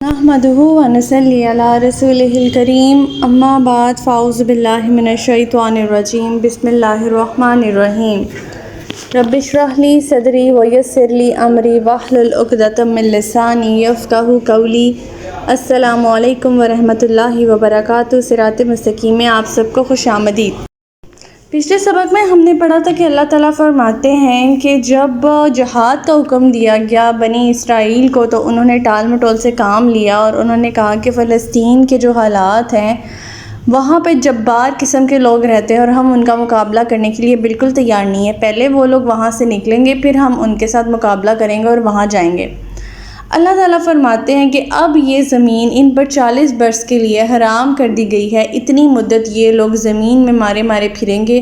نحمدہ ونصلی علی رسولہ الکریم اما بعد فاعوذ باللہ من الشیطان الرجیم بسم اللہ الرحمن الرحیم رب اشرح لی صدری ویسر لی امری واحلل عقدۃ من لسانی یفقہوا قولی۔ السلام علیکم ورحمۃ اللہ وبرکاتہ۔ صراط مستقیم میں آپ سب کو خوش آمدید۔ پچھلے سبق میں ہم نے پڑھا تھا کہ اللہ تعالیٰ فرماتے ہیں کہ جب جہاد کا حکم دیا گیا بنی اسرائیل کو تو انہوں نے ٹال مٹول سے کام لیا اور انہوں نے کہا کہ فلسطین کے جو حالات ہیں وہاں پہ جبار قسم کے لوگ رہتے ہیں اور ہم ان کا مقابلہ کرنے کے لیے بالکل تیار نہیں ہے۔ پہلے وہ لوگ وہاں سے نکلیں گے پھر ہم ان کے ساتھ مقابلہ کریں گے اور وہاں جائیں گے۔ اللہ تعالیٰ فرماتے ہیں کہ اب یہ زمین ان پر 40 برس کے لیے حرام کر دی گئی ہے، اتنی مدت یہ لوگ زمین میں مارے مارے پھریں گے،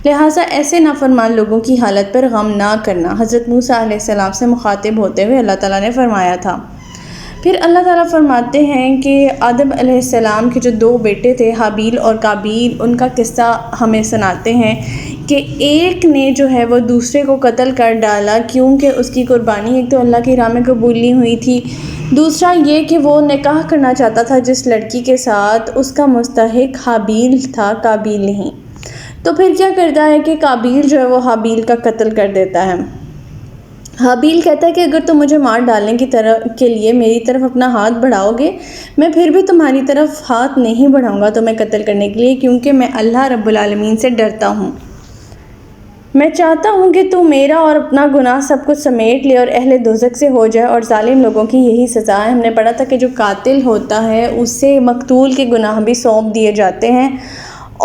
لہٰذا ایسے نافرمان لوگوں کی حالت پر غم نہ کرنا۔ حضرت موسیٰ علیہ السلام سے مخاطب ہوتے ہوئے اللہ تعالیٰ نے فرمایا تھا۔ پھر اللہ تعالیٰ فرماتے ہیں کہ آدم علیہ السلام کے جو 2 بیٹے تھے حابیل اور قابیل، ان کا قصہ ہمیں سناتے ہیں کہ ایک نے جو ہے وہ دوسرے کو قتل کر ڈالا کیونکہ اس کی قربانی ایک تو اللہ کی راہ میں قبول نہیں ہوئی تھی، دوسرا یہ کہ وہ نکاح کرنا چاہتا تھا جس لڑکی کے ساتھ اس کا مستحق حابیل تھا، قابیل نہیں۔ تو پھر کیا کرتا ہے کہ قابیل جو ہے وہ حابیل کا قتل کر دیتا ہے۔ حابیل کہتا ہے کہ اگر تم مجھے مار ڈالنے کے لیے میری طرف اپنا ہاتھ بڑھاؤ گے میں پھر بھی تمہاری طرف ہاتھ نہیں بڑھاؤں گا تمہیں قتل کرنے کے لیے، کیونکہ میں اللہ رب العالمین سے ڈرتا ہوں۔ میں چاہتا ہوں کہ تو میرا اور اپنا گناہ سب کچھ سمیٹ لے اور اہل دوزخ سے ہو جائے، اور ظالم لوگوں کی یہی سزا ہے۔ ہم نے پڑھا تھا کہ جو قاتل ہوتا ہے اسے مقتول کے گناہ بھی سونپ دیے جاتے ہیں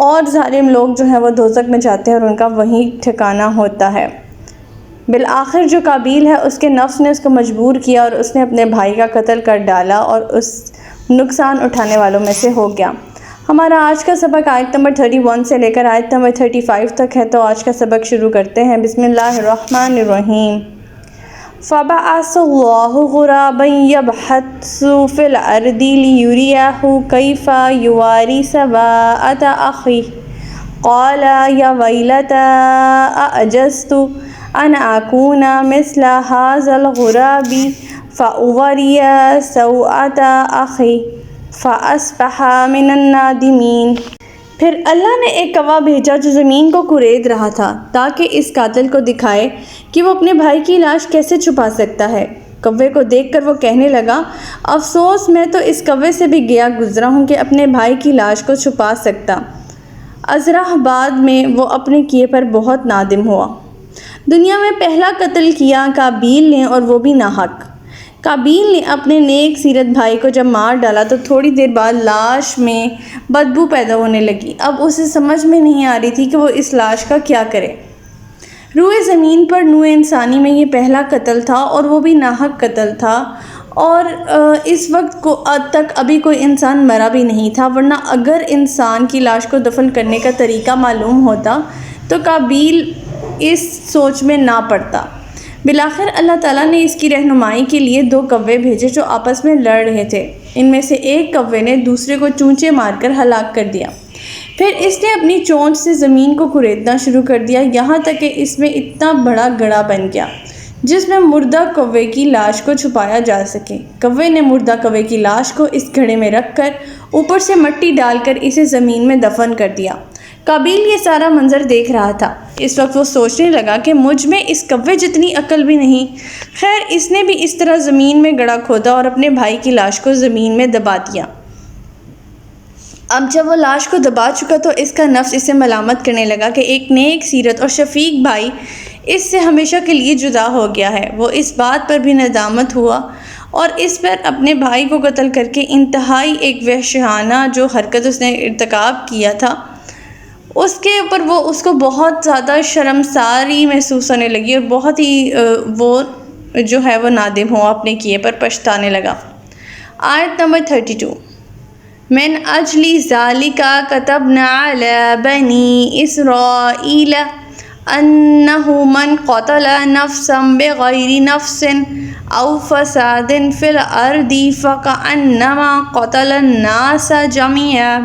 اور ظالم لوگ جو ہیں وہ دوزخ میں جاتے ہیں اور ان کا وہیں ٹھکانہ ہوتا ہے۔ بالآخر جو قابیل ہے اس کے نفس نے اس کو مجبور کیا اور اس نے اپنے بھائی کا قتل کر ڈالا اور اس نقصان اٹھانے والوں میں سے ہو گیا۔ ہمارا آج کا سبق آیت نمبر 31 سے لے کر آیت نمبر 35 تک ہے، تو آج کا سبق شروع کرتے ہیں۔ بسم اللہ الرحمن الرحیم۔ فَبَعَثَ اللَّهُ غُرَابًا يَبْحَثُ فِي الْأَرْضِ لِيُرِيَهُ كَيْفَ يُوَارِي سَوْآتَ أَخِيهِ قَالَ يَا وَيْلَتَىٰ أَعَجَزْتُ أَنْ أَكُونَ مِثْلَ هَٰذَا الْغُرَابِ فَأُوَارِيَ سَوْآتَ أَخِي فَأَصْبَحَ مِنَ النَّادِمِينَ۔ پھر اللہ نے ایک کوا بھیجا جو زمین کو کورید رہا تھا تاکہ اس قاتل کو دکھائے کہ وہ اپنے بھائی کی لاش کیسے چھپا سکتا ہے۔ کوے کو دیکھ کر وہ کہنے لگا، افسوس میں تو اس کوے سے بھی گیا گزرا ہوں کہ اپنے بھائی کی لاش کو چھپا سکتا۔ ازرہ بعد میں وہ اپنے کیے پر بہت نادم ہوا۔ دنیا میں پہلا قتل کیا قابیل نے اور وہ بھی ناحق۔ قابیل نے اپنے نیک سیرت بھائی کو جب مار ڈالا تو تھوڑی دیر بعد لاش میں بدبو پیدا ہونے لگی۔ اب اسے سمجھ میں نہیں آ رہی تھی کہ وہ اس لاش کا کیا کرے۔ روئے زمین پر نوع انسانی میں یہ پہلا قتل تھا اور وہ بھی ناحق قتل تھا، اور اس وقت تک ابھی کوئی انسان مرا بھی نہیں تھا، ورنہ اگر انسان کی لاش کو دفن کرنے کا طریقہ معلوم ہوتا تو قابیل اس سوچ میں نہ پڑتا۔ بالآخر اللہ تعالیٰ نے اس کی رہنمائی کے لیے 2 کوے بھیجے جو آپس میں لڑ رہے تھے۔ ان میں سے ایک کوے نے دوسرے کو چونچے مار کر ہلاک کر دیا۔ پھر اس نے اپنی چونچ سے زمین کو کریدنا شروع کر دیا، یہاں تک کہ اس میں اتنا بڑا گڑھا بن گیا جس میں مردہ کوے کی لاش کو چھپایا جا سکے۔ کوے نے مردہ کوے کی لاش کو اس گڑھے میں رکھ کر اوپر سے مٹی ڈال کر اسے زمین میں دفن کر دیا۔ قابیل یہ سارا منظر دیکھ رہا تھا۔ اس وقت وہ سوچنے لگا کہ مجھ میں اس کوے جتنی عقل بھی نہیں۔ خیر اس نے بھی اس طرح زمین میں گڑھا کھودا اور اپنے بھائی کی لاش کو زمین میں دبا دیا۔ اب جب وہ لاش کو دبا چکا تو اس کا نفس اسے ملامت کرنے لگا کہ ایک نیک سیرت اور شفیق بھائی اس سے ہمیشہ کے لیے جدا ہو گیا ہے۔ وہ اس بات پر بھی ندامت ہوا اور اس پر اپنے بھائی کو قتل کر کے انتہائی ایک وحشیانہ جو حرکت اس نے ارتکاب کیا تھا اس کے اوپر اس کو بہت زیادہ شرمساری محسوس ہونے لگی اور بہت ہی وہ جو ہے وہ نادم ہوا، اپنے کیے پر پچھتانے لگا۔ آیت نمبر 32۔ من اجل ذالک کتبنا علی بنی اسرائیل انہ من قتل نفسا بغیر نفس او فساد فی الارض فکأنما قتل الناس جميعا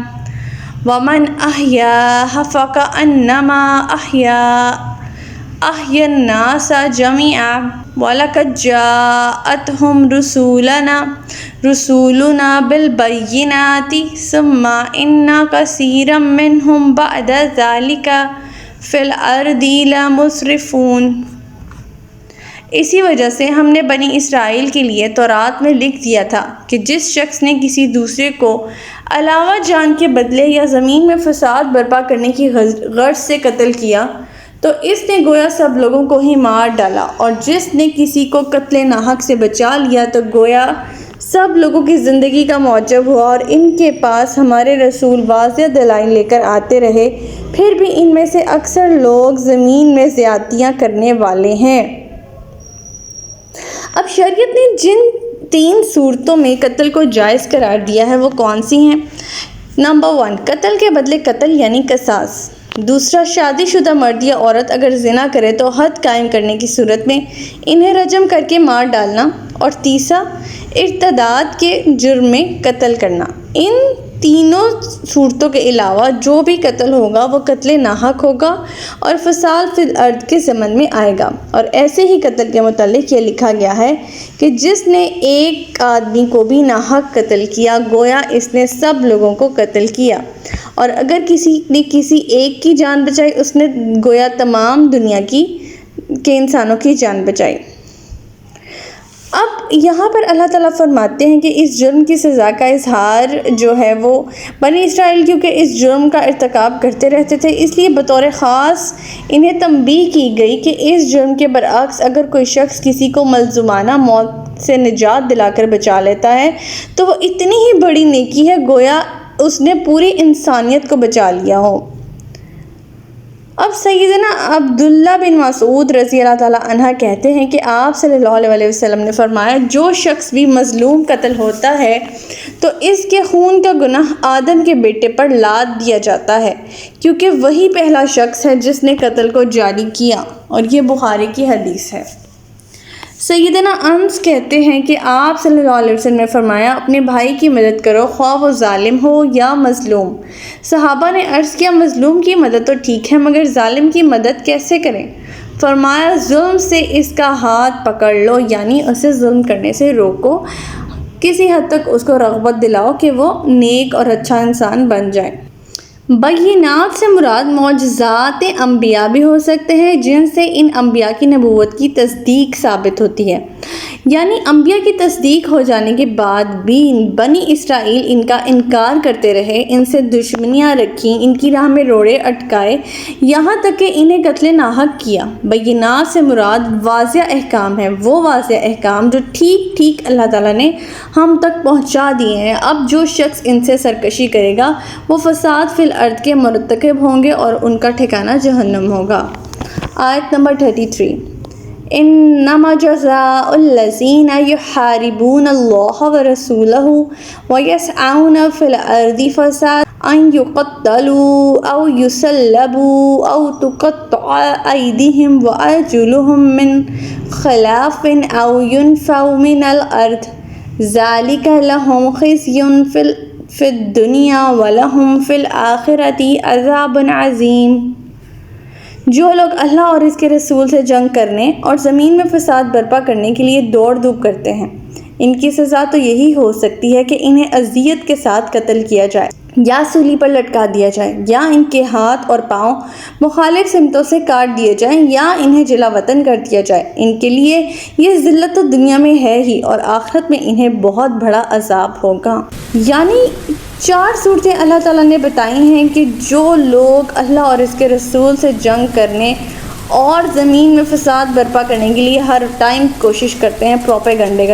ومن احیاها فکأنما احیا الناس جميعا وَلَقَدْ جَاءَتْهُمْ رُسُولُنَا بِالْبَيِّنَاتِ ثُمَّ إِنَّ كَثِيرًا مِّنْهُمْ بَعْدَ ذَلِكَ فِي الْأَرْضِ لَمُسْرِفُونَ۔ اسی وجہ سے ہم نے بنی اسرائیل کے لیے تورات میں لکھ دیا تھا کہ جس شخص نے کسی دوسرے کو علاوہ جان کے بدلے یا زمین میں فساد برپا کرنے کی غرض سے قتل کیا تو اس نے گویا سب لوگوں کو ہی مار ڈالا، اور جس نے کسی کو قتل ناحق سے بچا لیا تو گویا سب لوگوں کی زندگی کا موجب ہوا، اور ان کے پاس ہمارے رسول واضح دلائل لے کر آتے رہے، پھر بھی ان میں سے اکثر لوگ زمین میں زیادتیاں کرنے والے ہیں۔ اب شریعت نے جن 3 صورتوں میں قتل کو جائز قرار دیا ہے وہ کون سی ہیں؟ نمبر 1، قتل کے بدلے قتل یعنی قصاص۔ دوسرا، شادی شدہ مرد یا عورت اگر زنا کرے تو حد قائم کرنے کی صورت میں انہیں رجم کر کے مار ڈالنا، اور تیسرا، ارتداد کے جرم میں قتل کرنا۔ ان تینوں صورتوں کے علاوہ جو بھی قتل ہوگا وہ قتل ناحق ہوگا اور فساد فی الارض کے ضمن میں آئے گا۔ اور ایسے ہی قتل کے متعلق یہ لکھا گیا ہے کہ جس نے ایک آدمی کو بھی ناحق قتل کیا گویا اس نے سب لوگوں کو قتل کیا، اور اگر کسی نے کسی ایک کی جان بچائی اس نے گویا تمام دنیا کے انسانوں کی جان بچائی۔ اب یہاں پر اللہ تعالیٰ فرماتے ہیں کہ اس جرم کی سزا کا اظہار جو ہے وہ بنی اسرائیل کیونکہ اس جرم کا ارتکاب کرتے رہتے تھے، اس لیے بطور خاص انہیں تنبیہ کی گئی کہ اس جرم کے برعکس اگر کوئی شخص کسی کو ملزومانہ موت سے نجات دلا کر بچا لیتا ہے تو وہ اتنی ہی بڑی نیکی ہے گویا اس نے پوری انسانیت کو بچا لیا ہو۔ اب سیدنا عبداللہ بن مسعود رضی اللہ تعالیٰ عنہ کہتے ہیں کہ آپ صلی اللہ علیہ وسلم نے فرمایا، جو شخص بھی مظلوم قتل ہوتا ہے تو اس کے خون کا گناہ آدم کے بیٹے پر لاد دیا جاتا ہے، کیونکہ وہی پہلا شخص ہے جس نے قتل کو جاری کیا، اور یہ بخاری کی حدیث ہے۔ سیدنا انس کہتے ہیں کہ آپ صلی اللہ علیہ وسلم نے فرمایا، اپنے بھائی کی مدد کرو خواہ وہ ظالم ہو یا مظلوم۔ صحابہ نے عرض کیا، مظلوم کی مدد تو ٹھیک ہے مگر ظالم کی مدد کیسے کریں؟ فرمایا، ظلم سے اس کا ہاتھ پکڑ لو، یعنی اسے ظلم کرنے سے روکو، کسی حد تک اس کو رغبت دلاؤ کہ وہ نیک اور اچھا انسان بن جائے۔ بینات سے مراد معجزات انبیاء بھی ہو سکتے ہیں جن سے ان انبیاء کی نبوت کی تصدیق ثابت ہوتی ہے، یعنی انبیاء کی تصدیق ہو جانے کے بعد بھی بنی اسرائیل ان کا انکار کرتے رہے، ان سے دشمنیاں رکھیں، ان کی راہ میں روڑے اٹکائے، یہاں تک کہ انہیں قتل ناحق کیا۔ بینات سے مراد واضح احکام ہے، وہ واضح احکام جو ٹھیک ٹھیک اللہ تعالیٰ نے ہم تک پہنچا دیے ہیں۔ اب جو شخص ان سے سرکشی کرے گا وہ فساد فی الارض کے مرتکب ہوں گے اور ان کا ٹھکانہ جہنم ہوگا۔ آیت نمبر 33، انما جزاء الذین یحاربون اللہ ورسولہ ویسعون فی الارض فسادا ان یقتلوا او یصلبوا او تقطع ایدیہم وارجلہم من خلاف او ینفوا من الارض ذالک لہم خزی فی الدنیا وَلَهُمْ فِي الْآخِرَةِ عَذَابٌ عَظِيمٌ۔ جو لوگ اللہ اور اس کے رسول سے جنگ کرنے اور زمین میں فساد برپا کرنے کے لیے دوڑ دھوپ کرتے ہیں، ان کی سزا تو یہی ہو سکتی ہے کہ انہیں اذیت کے ساتھ قتل کیا جائے، یا سولی پر لٹکا دیا جائے، یا ان کے ہاتھ اور پاؤں مخالف سمتوں سے کاٹ دیے جائیں، یا انہیں جلا وطن کر دیا جائے۔ ان کے لیے یہ ذلت تو دنیا میں ہے ہی، اور آخرت میں انہیں بہت بڑا عذاب ہوگا۔ یعنی 4 صورتیں اللہ تعالیٰ نے بتائی ہیں کہ جو لوگ اللہ اور اس کے رسول سے جنگ کرنے اور زمین میں فساد برپا کرنے کے لیے ہر ٹائم کوشش کرتے ہیں، پروپیگنڈے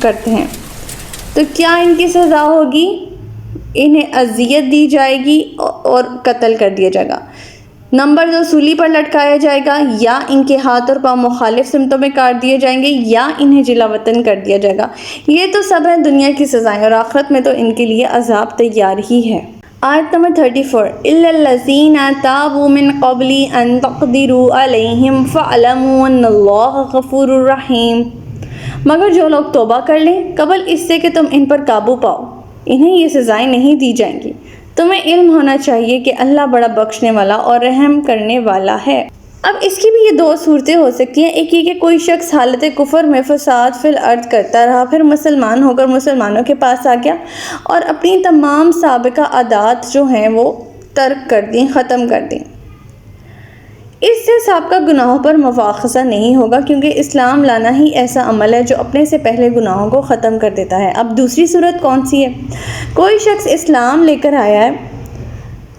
کرتے ہیں، تو کیا ان کی سزا ہوگی؟ انہیں اذیت دی جائے گی اور قتل کر دیا جائے گا۔ نمبر 2، سولی پر لٹکایا جائے گا، یا ان کے ہاتھ اور پاؤں مخالف سمتوں میں کاٹ دیے جائیں گے، یا انہیں جلا وطن کر دیا جائے گا۔ یہ تو سب ہیں دنیا کی سزائیں، اور آخرت میں تو ان کے لیے عذاب تیار ہی ہے۔ آیت نمبر 34، إِلَّا الَّذِينَ تَابُوا مِن قَبْلِ أَن تَقْدِرُوا عَلَيْهِمْ فَاعْلَمُوا أَنَّ اللَّهَ غَفُورٌ رَحِيمٌ۔ مگر جو لوگ توبہ کر لیں قبل اس سے کہ تم ان پر قابو پاؤ، انہیں یہ سزائیں نہیں دی جائیں گی۔ تمہیں علم ہونا چاہیے کہ اللہ بڑا بخشنے والا اور رحم کرنے والا ہے۔ اب اس کی بھی یہ دو صورتیں ہو سکتی ہیں. ایک یہ کہ کوئی شخص حالت کفر میں فساد فی الارض کرتا رہا، پھر مسلمان ہو کر مسلمانوں کے پاس آ گیا اور اپنی تمام سابقہ عادات جو ہیں وہ ترک کر دیں، ختم کر دیں. اس سے سابقہ گناہوں پر مواخذہ نہیں ہوگا، کیونکہ اسلام لانا ہی ایسا عمل ہے جو اپنے سے پہلے گناہوں کو ختم کر دیتا ہے. اب دوسری صورت کون سی ہے؟ کوئی شخص اسلام لے کر آیا ہے،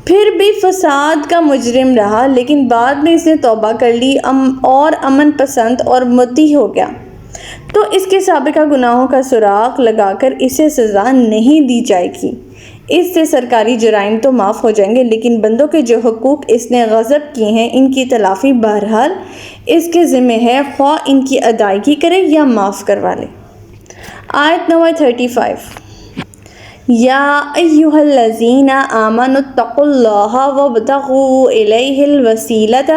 پھر بھی فساد کا مجرم رہا، لیکن بعد میں اس نے توبہ کر لی اور امن پسند اور مطیع ہو گیا، تو اس کے سابقہ گناہوں کا سراغ لگا کر اسے سزا نہیں دی جائے گی. اس سے سرکاری جرائم تو معاف ہو جائیں گے، لیکن بندوں کے جو حقوق اس نے غصب کیے ہیں ان کی تلافی بہرحال اس کے ذمہ ہے، خواہ ان کی ادائیگی کرے یا معاف کروا لے. آیت نمبر 35. یا ایہا الذین آمنوا اتقوا اللہ وابتغوا الیہ الوسیلۃ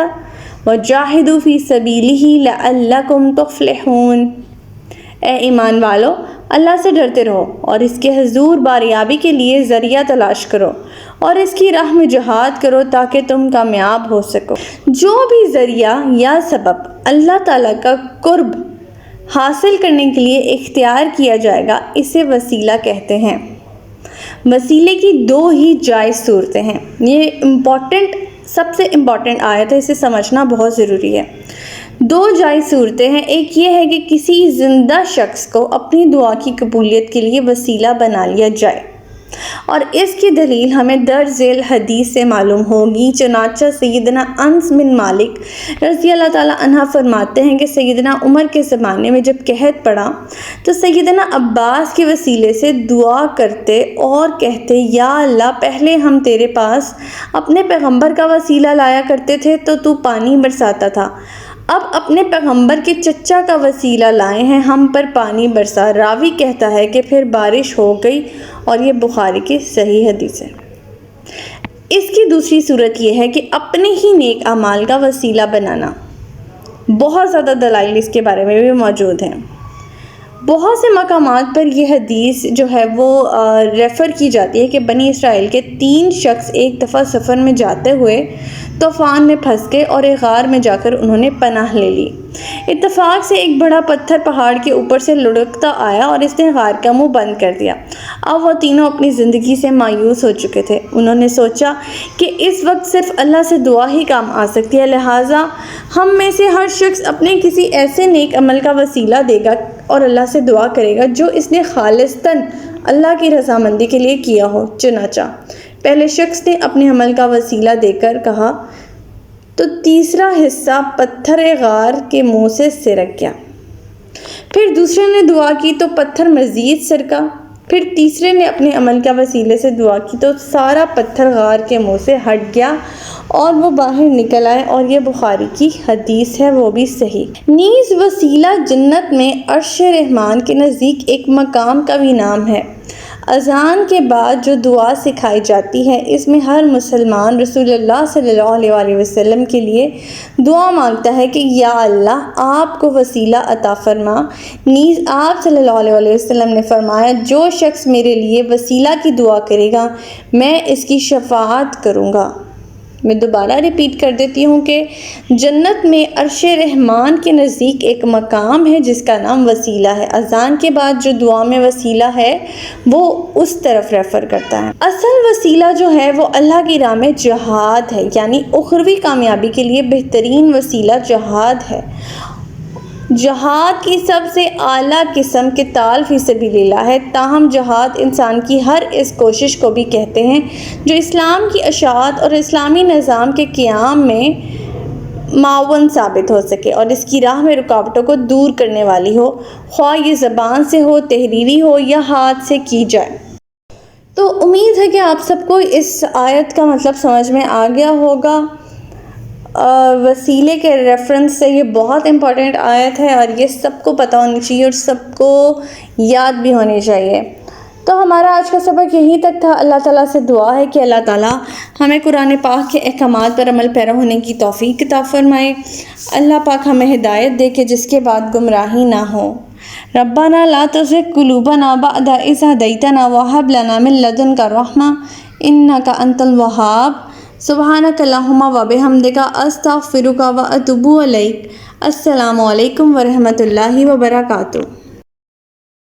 وجاہدوا فی سبیلہ لعلکم تفلحون. اے ایمان والو، اللہ سے ڈرتے رہو اور اس کے حضور باریابی کے لیے ذریعہ تلاش کرو اور اس کی راہ میں جہاد کرو تاکہ تم کامیاب ہو سکو. جو بھی ذریعہ یا سبب اللہ تعالیٰ کا قرب حاصل کرنے کے لیے اختیار کیا جائے گا اسے وسیلہ کہتے ہیں. وسیلے کی دو ہی جائز صورتیں ہیں. یہ سب سے امپورٹنٹ آیت ہے، اسے سمجھنا بہت ضروری ہے. دو جائز صورتیں ہیں. ایک یہ ہے کہ کسی زندہ شخص کو اپنی دعا کی قبولیت کے لیے وسیلہ بنا لیا جائے، اور اس کی دلیل ہمیں درج ذیل حدیث سے معلوم ہوگی. چنانچہ سیدنا انس بن مالک رضی اللہ تعالیٰ عنہ فرماتے ہیں کہ سیدنا عمر کے زمانے میں جب قحط پڑا تو سیدنا عباس کے وسیلے سے دعا کرتے اور کہتے، یا اللہ، پہلے ہم تیرے پاس اپنے پیغمبر کا وسیلہ لایا کرتے تھے تو پانی برساتا تھا، اب اپنے پیغمبر کے چچا کا وسیلہ لائے ہیں، ہم پر پانی برسا. راوی کہتا ہے کہ پھر بارش ہو گئی، اور یہ بخاری کی صحیح حدیث ہے. اس کی دوسری صورت یہ ہے کہ اپنے ہی نیک اعمال کا وسیلہ بنانا. بہت زیادہ دلائل اس کے بارے میں بھی موجود ہیں. بہت سے مقامات پر یہ حدیث جو ہے وہ ریفر کی جاتی ہے کہ بنی اسرائیل کے 3 شخص ایک دفعہ سفر میں جاتے ہوئے طوفان میں پھنس گئے اور ایک غار میں جا کر انہوں نے پناہ لے لی. اتفاق سے ایک بڑا پتھر پہاڑ کے اوپر سے لڑکتا آیا اور اس نے غار کا منہ بند کر دیا. اب وہ تینوں اپنی زندگی سے مایوس ہو چکے تھے. انہوں نے سوچا کہ اس وقت صرف اللہ سے دعا ہی کام آ سکتی ہے، لہٰذا ہم میں سے ہر شخص اپنے کسی ایسے نیک عمل کا وسیلہ دے گا اور اللہ سے دعا کرے گا جو اس نے خالصتاً اللہ کی رضامندی کے لیے کیا ہو. چنانچہ پہلے شخص نے اپنے عمل کا وسیلہ دے کر کہا تو تیسرا حصہ پتھر غار کے منہ سے سرک گیا. پھر دوسرے نے دعا کی تو پتھر مزید سرکا. پھر تیسرے نے اپنے عمل کا وسیلے سے دعا کی تو سارا پتھر غار کے منہ سے ہٹ گیا اور وہ باہر نکل آئے، اور یہ بخاری کی حدیث ہے، وہ بھی صحیح. نیز وسیلہ جنت میں عرش رحمان کے نزدیک ایک مقام کا بھی نام ہے. اذان کے بعد جو دعا سکھائی جاتی ہے اس میں ہر مسلمان رسول اللہ صلی اللہ علیہ وسلم کے لیے دعا مانگتا ہے کہ یا اللہ آپ کو وسیلہ عطا فرما. نیز آپ صلی اللہ علیہ وسلم نے فرمایا، جو شخص میرے لیے وسیلہ کی دعا کرے گا میں اس کی شفاعت کروں گا. میں دوبارہ ریپیٹ کر دیتی ہوں کہ جنت میں عرش رحمان کے نزدیک ایک مقام ہے جس کا نام وسیلہ ہے. اذان کے بعد جو دعا میں وسیلہ ہے وہ اس طرف ریفر کرتا ہے. اصل وسیلہ جو ہے وہ اللہ کی راہ میں جہاد ہے، یعنی اخروی کامیابی کے لیے بہترین وسیلہ جہاد ہے. جہاد کی سب سے اعلیٰ قسم قتال فی سبیل اللہ ہے. تاہم جہاد انسان کی ہر اس کوشش کو بھی کہتے ہیں جو اسلام کی اشاعت اور اسلامی نظام کے قیام میں معاون ثابت ہو سکے اور اس کی راہ میں رکاوٹوں کو دور کرنے والی ہو، خواہ یہ زبان سے ہو، تحریری ہو یا ہاتھ سے کی جائے. تو امید ہے کہ آپ سب کو اس آیت کا مطلب سمجھ میں آ گیا ہوگا. وسیلے کے ریفرنس سے یہ بہت امپورٹنٹ آیت ہے اور یہ سب کو پتہ ہونی چاہیے اور سب کو یاد بھی ہونی چاہیے. تو ہمارا آج کا سبق یہیں تک تھا. اللہ تعالیٰ سے دعا ہے کہ اللہ تعالیٰ ہمیں قرآن پاک کے احکامات پر عمل پیرا ہونے کی توفیق عطا فرمائے. اللہ پاک ہمیں ہدایت دے کہ جس کے بعد گمراہی نہ ہو. ربنا لا تزغ قلوبنا بعد إذ هديتنا وهب لنا من لدنك رحمة إنك أنت الوهاب. سبحانک اللہم و بحمدک استغفرک و اتوب الیک۔ السلام علیکم ورحمۃ اللہ وبرکاتہ۔